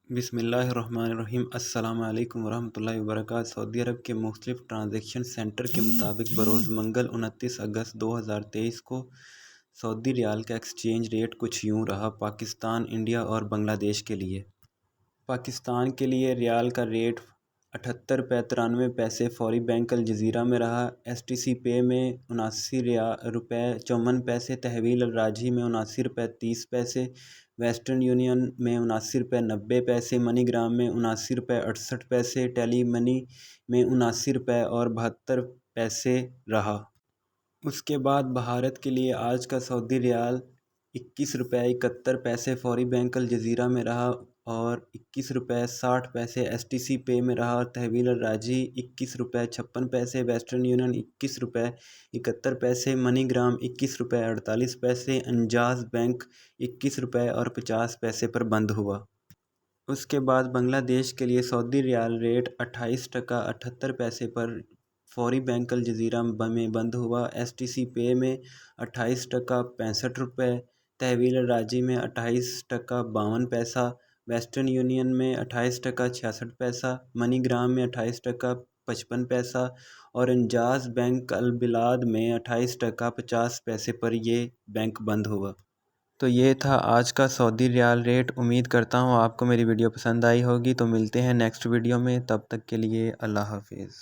بسم اللہ الرحمن الرحیم۔ السلام علیکم ورحمۃ اللہ وبرکاتہ۔ سعودی عرب کے مختلف ٹرانزیکشن سینٹر کے مطابق بروز منگل 29 اگست 2023 کو سعودی ریال کا ایکسچینج ریٹ کچھ یوں رہا۔ پاکستان، انڈیا اور بنگلہ دیش کے لیے پاکستان کے لیے ریال کا ریٹ 78 روپے 93 پیسے فوری بینک الجزیرہ میں رہا۔ ایس ٹی سی پے میں 79 روپے 54 پیسے، تحویل الراجحی میں 79 روپے 30 پیسے، ویسٹرن یونین میں 79 روپے 90 پیسے، منی گرام میں 79 روپے 68 پیسے، ٹیلی منی میں 79 روپے اور 72 پیسے رہا۔ اس کے بعد بھارت کے لیے آج کا سعودی ریال 21 روپے 71 پیسے فوری بینک الجزیرہ میں رہا اور 21 روپے 60 پیسے ایس ٹی سی پے میں رہا۔ تحویل الراجحی 21 روپے 56 پیسے، ویسٹرن یونین 21 روپے 71 پیسے، منی گرام 21 روپے 48 پیسے، انجاز بینک 21 روپے اور 50 پیسے پر بند ہوا۔ اس کے بعد بنگلہ دیش کے لیے سعودی ریال ریٹ 28 ٹکا 78 پیسے پر فوری بینک الجزیرہ میں بند ہوا۔ ایس ٹی سی پے میں 28 ٹکا 65 روپے، تحویل الراجحی میں 28 ٹکا 52 پیسہ، ویسٹرن یونین میں 28 ٹکا 66 پیسہ، منی گرام میں 28 ٹکا 55 پیسہ اور انجاز بینک البلاد میں 28 ٹکا 50 پیسے پر یہ بینک بند ہوا۔ تو یہ تھا آج کا سعودی ریال ریٹ۔ امید کرتا ہوں آپ کو میری ویڈیو پسند آئی ہوگی۔ تو ملتے ہیں نیکسٹ ویڈیو میں، تب تک کے لیے اللہ حافظ۔